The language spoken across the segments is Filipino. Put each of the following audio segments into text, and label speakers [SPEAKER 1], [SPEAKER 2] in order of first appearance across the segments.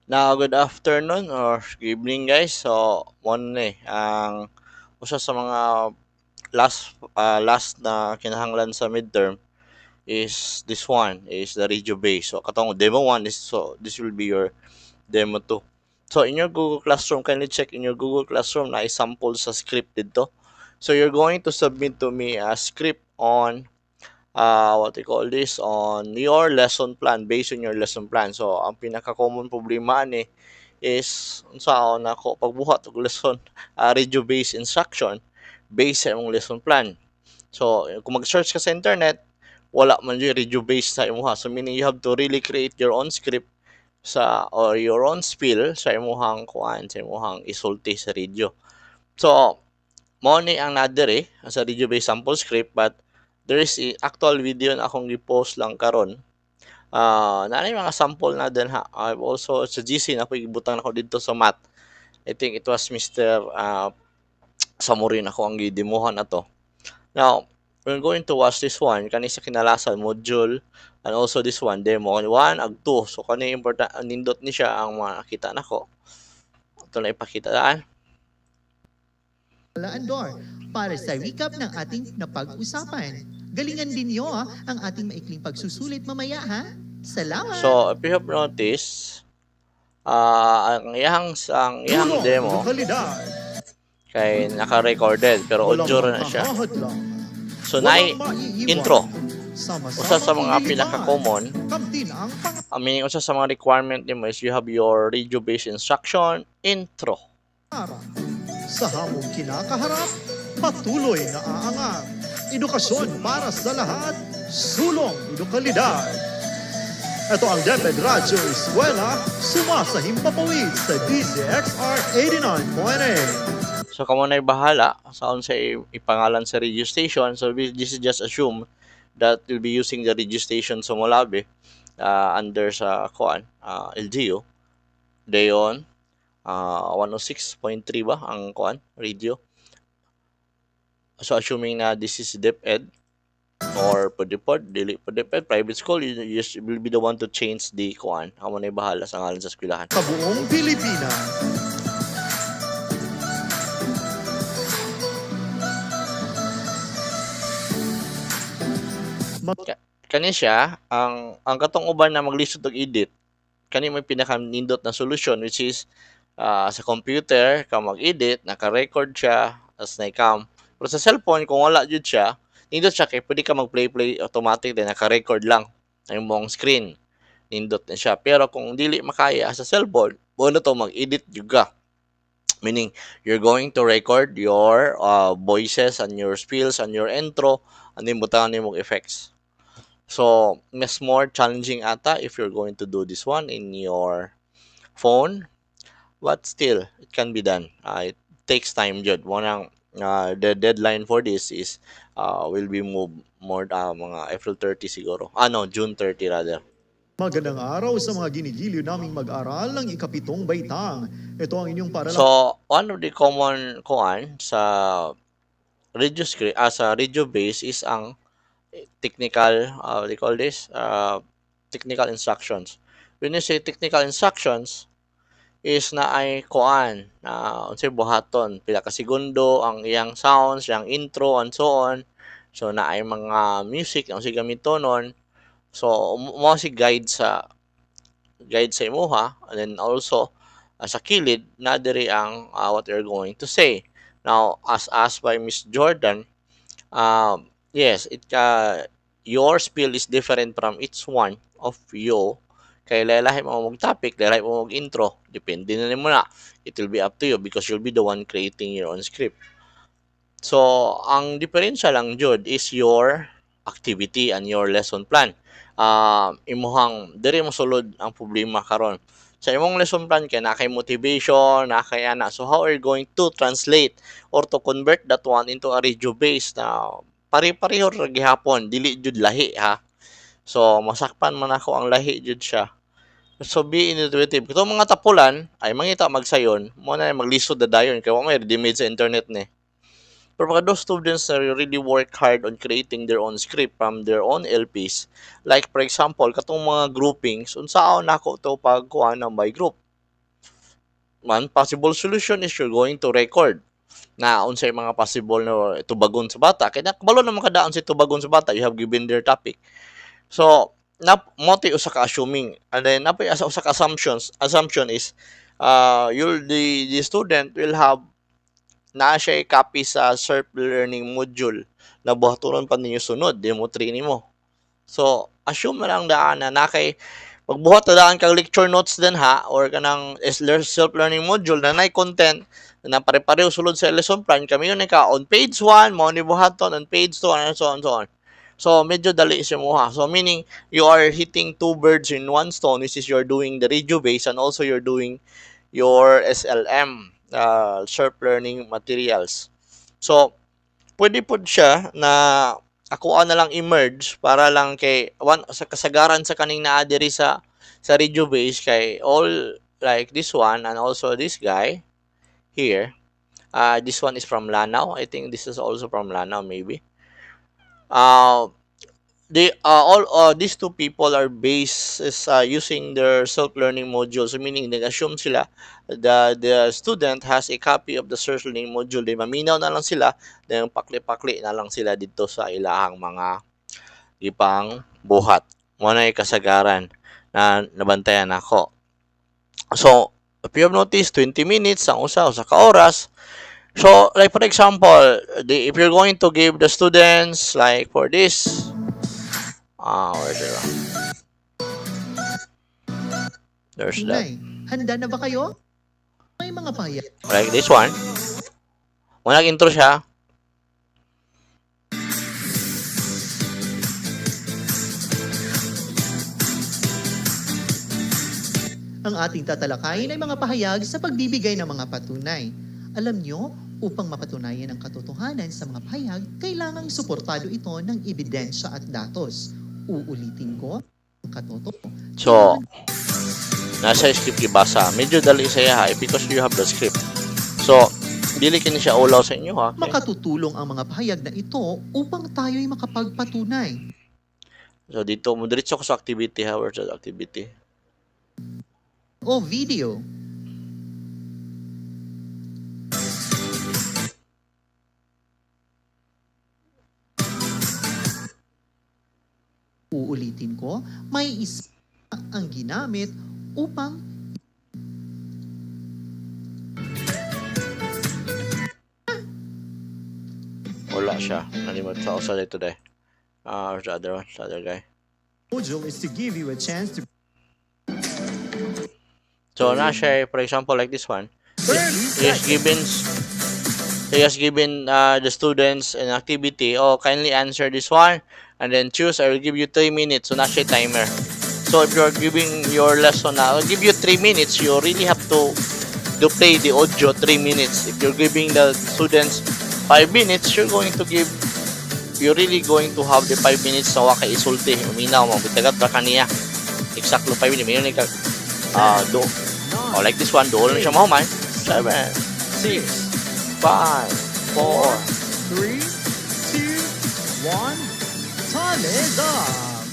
[SPEAKER 1] Now, good afternoon or good evening guys. So, mo na ang usa sa mga last na kinahanglan sa midterm is this one is the radio base. So, katong demo 1 is so this will be your demo 2. So, in your Google Classroom, kindly check in your Google Classroom na sample sa script dito. So, you're going to submit to me a script on what you call this on your lesson plan based on your lesson plan. So ang pinaka common problema ni is unsaon ako pagbuhat og lesson radio based instruction based sa imong lesson plan. So kung mag-search ka sa internet wala man yung radio based sa imuha. So meaning you have to really create your own script sa or your own spiel sa imuhang kuan sa imuhang isulti sa radio. So mao ni ang nadere sa radio based sample script but there is a actual video na akong gi-post lang karon. Na mga sample na din ha. I've also sa GC na ko gibutang ako dito sa math. I think it was Mr. Samurin ako ang gidemohan ato. Now, we're going to watch this one kani sa kinalasan module and also this one demo 1 ag 2. So kani important nindot ni siya ang makita nako. Ito na ipakita daan.
[SPEAKER 2] Andor para sa recap ng ating napag-usapan. Galingan din niyo ang ating maikling pagsusulit mamaya ha. Salamat!
[SPEAKER 1] So, if you have noticed, ang iyang demo kay naka-recorded pero audio na siya. So, intro. Usa sa mga pinaka-common, meaning usa sa mga requirement nimo is you have your radio-based instruction intro.
[SPEAKER 2] Sa hamong kinakaharap, patuloy na aangat. Edukasyon para sa lahat, sulong edukalidad. Ito ang DepEd Radyo Eskwela, sumasahimpapawid sa DZXR 89.8.
[SPEAKER 1] So, kamo na bahala sa unsa ipangalan sa radio station. So, this is just assume that you'll be using the radio station sa Molabe under sa kuan LGU. Dayon 106.3 ba ang kuan radio. So assuming na this is DepEd or PDPod, dili PDPod, private school, you will be the one to change the kuan. Amo na bahala sa ngalan sa eskwelahan.
[SPEAKER 2] Sa buong Pilipinas.
[SPEAKER 1] Kani siya ang katong uban na maglisod og edit. Kani may pinaka-nindot na solution which is sa computer ka mag-edit, naka-record siya as na cam. Pero sa cellphone kung wala jud siya, nindot siya kay pwede ka mag-play automatic din naka-record lang ang imong screen. Nindot na siya. Pero kung dili makaya sa cellphone, mo to mag-edit juga. Meaning you're going to record your voices and your spills and your intro and then butangan nimo effects. So, mas more challenging ata if you're going to do this one in your phone. But still, it can be done. It takes time jud. The deadline for this is will be moved more mga April 30 siguro. No, June 30 rather.
[SPEAKER 2] Magandang araw sa mga ginigiliw naming mag-aral ng ikapitong baitang. Ito ang inyong para
[SPEAKER 1] So, one of the common kuan sa radio script sa radio base is ang technical what do you call this? Technical instructions. When you say technical instructions, is na ay kuan unsay buhaton pila ka segundo ang iyang sounds, iyang intro and so on. So na ay mga music ang si gamitonon. So mo si guide sa imuha and then also sa kilid na diri ang what you're going to say. Now as asked by Miss Jordan, yes, your spiel is different from each one of you. Kay lahi mo mag topic, lahi mo mag intro. Depende na nimo na. It will be up to you because you'll be the one creating your own script. So, ang diferensya lang jud is your activity and your lesson plan. Imuhang diri mo sulod ang problema karon. Sa imong lesson plan kay na kay motivation, na kay ana. So how are you going to translate or to convert that one into a radio base na pare-pareho ra gihapon, dili jud lahi ha. So masakpan man ako ang lahi jud siya. So be intuitive. Kung mga tapulan ay mangita magsayon, mo na maglisod na dayon kay wa may ready-made sa internet ni. Pero mga those students na really work hard on creating their own script from their own LPs, like for example, katong mga groupings, unsaon nako to pagkuha ng by group. one possible solution is you're going to record na unsay mga possible na tubagon sa bata. Kaya kabalo naman kadaon si tubagon sa bata, you have given their topic. So, mo tay usa ka assuming, and then napay asa usa ka assumption is the student will have na siya copy sa self learning module na buhatonon pa ninyo sunod demo 3 nimo. So, assume na lang daan na kay pagbuhat na daan kang lecture notes din ha or kanang self-learning module na nay content na pare-pareho sulod sa lesson plan kami yun ka on page 1 mo ni buhaton on page 2 and so on so on. So, medyo dali siya mo ha. So, meaning, you are hitting two birds in one stone, which is you're doing the radio base and also you're doing your SLM, self-learning materials. So, pwede po siya na ako na lang emerge para lang kay one sa kasagaran sa kaning naa diri sa radio base kay all like this one and also this guy here. This one is from Lanao. I think this is also from Lanao maybe. Uh, they all these two people are based is using their self-learning module, so meaning nag-assume sila the student has a copy of the self-learning module, di maminaw na lang sila, then pakli-pakli na lang sila dito sa ilahang mga ipang buhat mo na kasagaran na nabantayan ako. So if you have noticed 20 minutes ang usa ka oras. So like for example, if you're going to give the students like for this where's it? There's that.
[SPEAKER 2] Tunay. Handa na ba kayo? May mga pahayag.
[SPEAKER 1] Like this one. Kung nag-intro siya,
[SPEAKER 2] Ang ating tatalakayin ay mga pahayag sa pagbibigay ng mga patunay. Alam nyo, upang mapatunayan ang katotohanan sa mga pahayag, kailangang suportado ito ng ebidensya at datos. Uulitin ko, ang katotohanan.
[SPEAKER 1] so, nasa script ibasa. Medyo dali saya ha, because you have the script. So, dili kini siya ulaw sa inyo ha. Okay?
[SPEAKER 2] Makatutulong ang mga pahayag na ito upang tayo'y makapagpatunay.
[SPEAKER 1] So, dito, mo diretso ko sa activity ha. Where's the activity?
[SPEAKER 2] O video. Uulitin ko, may isa ang ginamit upang
[SPEAKER 1] Wala siya. Nalimot sa usa dito today. Where's the other one? The other guy.
[SPEAKER 2] module is to give you a chance to
[SPEAKER 1] So, na siya, for example, like this one. He has given the students an activity. Oh, kindly answer this one and then choose. I will give you 3 minutes. So, na siya timer. So, if you're giving your lesson now, I'll give you 3 minutes. You really have to play the audio 3 minutes. If you're giving the students 5 minutes, you're really going to have the 5 minutes sa waka isulti. Uminaw, mabitagat ra kaniya. Exactly 5 minutes. Mayroon ka like this one, doon na siya mahuman. 7, 6, 5, 4,
[SPEAKER 2] 3, 2, 1. Time is up.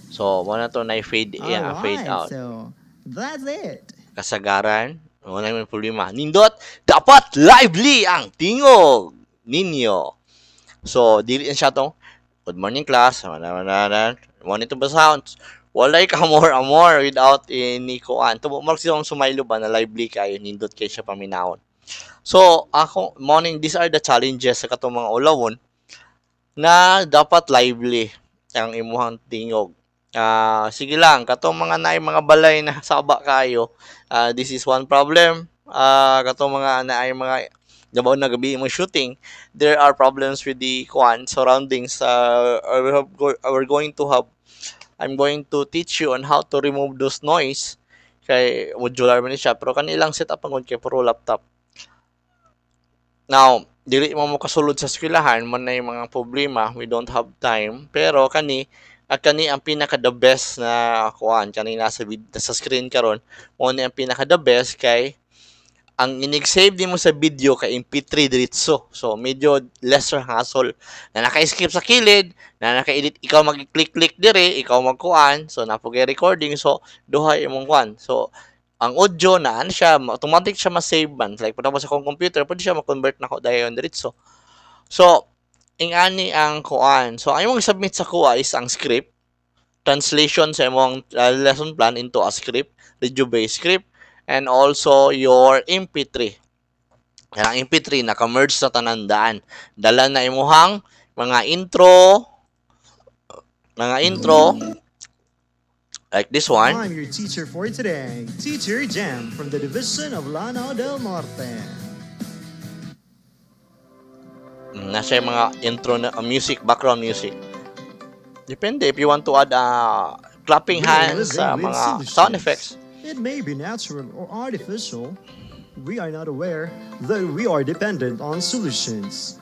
[SPEAKER 1] So, muna to na fade fade out.
[SPEAKER 2] So that's it.
[SPEAKER 1] Kasagaran, wala naman problema. Nindot, dapat lively ang tingog ninyo. So, dili siya to. Good morning class. Monitor ba sounds? Walay ka more without any kuan. Tubo mo siya sumaylo ba na lively kayo nindot kay siya paminawon. So, ako morning, these are the challenges sa katong mga ulawon na dapat lively ang imuhang tingog. Sige lang, katong mga naay mga balay na saba kayo. This is one problem. Katong mga naay mga dabaw na gabi mo shooting, there are problems with the surroundings. We're going to have I'm going to teach you on how to remove those noise kay modular man siya pero kanilang setup ang kay pro laptop. Now, dili mo kasulod sa eskwelahan man na yung mga problema, we don't have time, pero kani ang pinaka the best na kanina sa screen karon, mo ni ang pinaka the best kay ang inig-save din mo sa video kay MP3 diretso. So, medyo lesser hassle. Na naka-skip sa kilid, na naka-edit, ikaw mag-click-click dire, ikaw magkuan. So, napugay recording. So, duhay imong kuan. So, ang audio na ano siya, automatic siya ma-save man. Like pagtapos sa akong computer, pwede siya ma-convert na ko dayon diretso. So, ingani ang kuan. So, ang imong submit sa kuha is ang script, translation sa imong lesson plan into a script, radio-based script, and also your MP3. Yan ang MP3 naka-merge sa tanandaan. Dala na imuhang mga intro like this one.
[SPEAKER 2] I'm your teacher for today, Teacher Jam from the Division of Lanao del Norte.
[SPEAKER 1] Nasa yung mga intro na music, background music. Depende if you want to add clapping hands, mga sound effects.
[SPEAKER 2] It may be natural or artificial. We are not aware that we are dependent on solutions.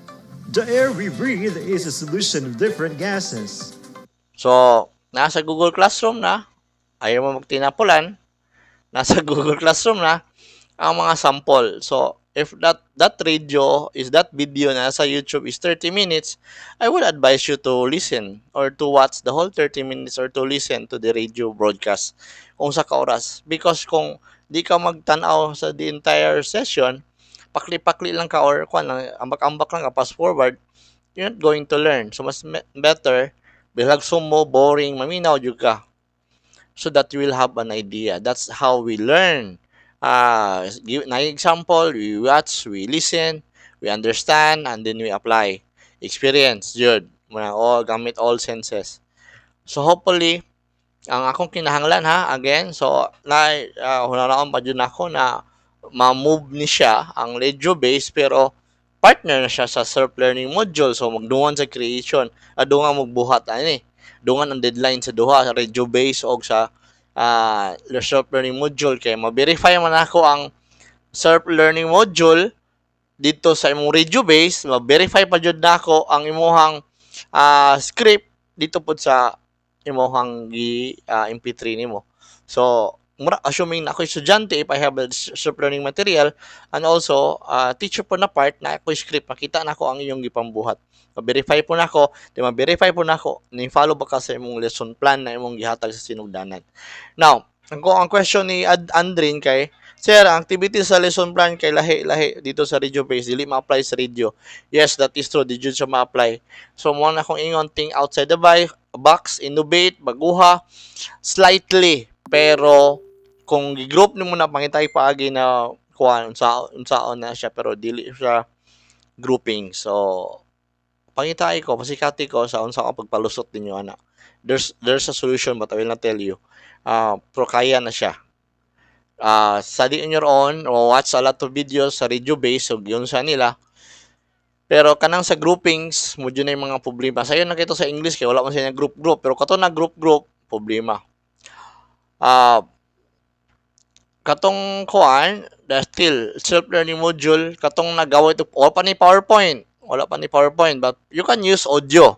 [SPEAKER 2] The air we breathe is a solution of different gases.
[SPEAKER 1] So, nasa Google Classroom na, ayaw mo magtinapulan, nasa Google Classroom na ang mga sample. So, if that radio is that video na sa YouTube is 30 minutes, I would advise you to listen or to watch the whole 30 minutes or to listen to the radio broadcast kung sa kaoras. Because kung di ka magtanaw sa the entire session, pakli-pakli lang ka or kung ambak-ambak lang ka, pass forward, you're not going to learn. So, mas better, bilag sumo, boring, maminaw jud ka. So that you will have an idea. That's how we learn. Give na example, we watch, we listen, we understand, and then we apply. Experience, yun. Gamit all senses. So hopefully, ang akong kinahanglan ha, again, so hunanaon pa dyan ako na ma-move ni siya ang radio base pero partner na siya sa self-learning module. So magdungan sa creation, dungan magbuhat ani. Dungan ang deadline sa duha sa radio base o sa self-learning module kay ma-verify man ako ang self-learning module dito sa imong radio base, ma-verify pa jud nako ang imuhang script dito pod sa imuhang MP3 nimo. So, assuming na ako estudyante, if I have a self-learning material, and also, teacher po na part na ako script, makita na ko ang iyong gipambuhat. Ma-verify po na ako, ma-verify po na ako, ni-follow ba ka sa imong lesson plan na imong gihatag sa sinugdanan. Now, ang question ni Andrin kay, Sir, ang activity sa lesson plan kay lahi-lahi dito sa radio base, dili ma-apply sa radio. Yes, that is true, di jud siya ma-apply. So, mo na kung ingon think outside the box, innovate, baguha, slightly, pero kung gi-group nimo na pangitay paagi na kuan unsaon na siya pero dili siya grouping. So, pangitay ko, pasikati ko sa unsa ako pagpalusot ninyo ana. There's a solution but I will not tell you. Pero kaya na siya. Study on your own or watch a lot of videos sa radio base so yun sa nila. Pero kanang sa groupings, mo na yung mga problema. Sayo na kito sa English kay wala man siya group pero kato na group problema. Katong kuan, the still self-learning module, katong nagawa ito wala pa ni PowerPoint but you can use audio.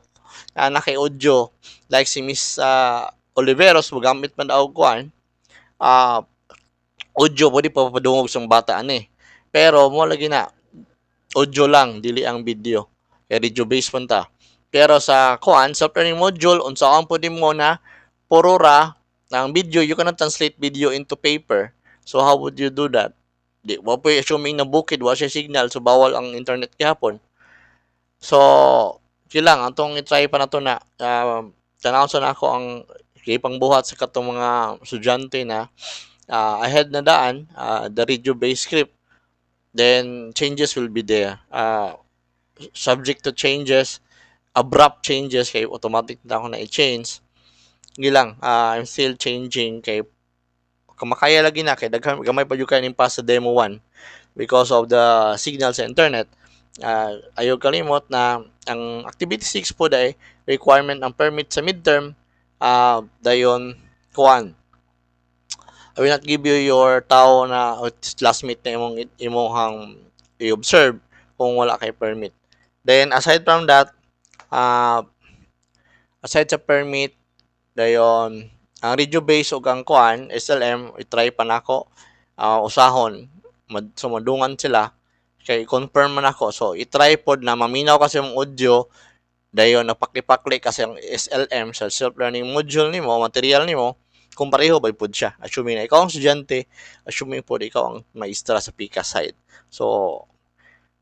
[SPEAKER 1] Naki-audio like si Miss Oliveros magamit man daw kuan. Audio pwede pa padungog sa bata ani. Pero mo lagi na audio lang dili ang video. Radio based man ta. Pero sa kuan self-learning module unsaon pwede mo na puro ra ang video, you cannot translate video into paper. So how would you do that? Di wa po assuming na bukid wa siya signal so bawal ang internet gihapon. So lang atong i-try pa na to na tanaw sa nako ang kipang buhat sa katong mga estudyante na ahead na daan the radio based script, then changes will be there. Subject to changes, abrupt changes kay automatic na ako na i-change. Gilang, I'm still changing kay kamakaya lagi na kay daghan gamay pa jud kay ning pass sa demo 1 because of the signal sa internet. Ayaw kalimot na ang activity 6 po day requirement ng permit sa midterm dayon kuan. I will not give you your tao na classmate na imong i-observe kung wala kay permit. Then aside from that, aside sa permit, dayon ang radio base ug ang kuan SLM i-try pa nako usahon so madungan sila kay confirm man ako so i-try pod na maminaw kasi yung audio dayon napakli-pakli kasi ang SLM sa self learning module nimo material nimo kung pareho ba pud siya, assuming na ikaw ang estudyante, assuming po ikaw ang maestra sa PICA side. So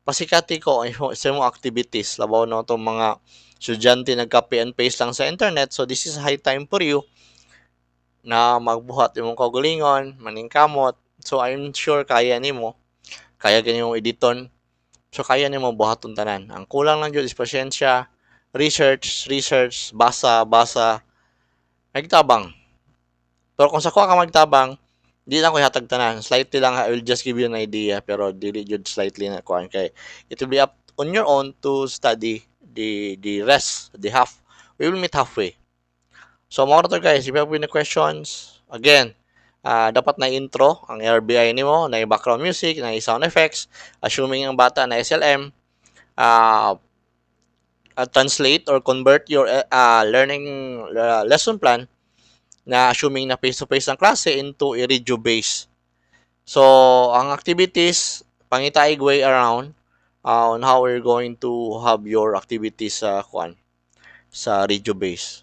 [SPEAKER 1] pasikati ko sa mga activities labaw na itong mga estudyante nag-copy and paste lang sa internet. So this is high time for you na magbuhat imong kaugalingon, maningkamot. So I'm sure kaya nimo, kaya ganyan yung editon. So kaya nimo buhaton tanan. Ang kulang lang jud is pasyensya, research, basa, nagtabang. Pero kung sa kuha ka magtabang, di lang ko hatag tanan. Slightly lang, I will just give you an idea, pero dili jud slightly na kuha kay it will be up on your own to study the rest, the half. We will meet halfway. So mga to guys, if you have any questions, again, dapat na intro ang RBI nimo, na background music, na sound effects, assuming ang bata na SLM, translate or convert your learning lesson plan na assuming na face-to-face ang klase into a radio base. So, ang activities, pangitaig way around on how we're going to have your activities sa radio base.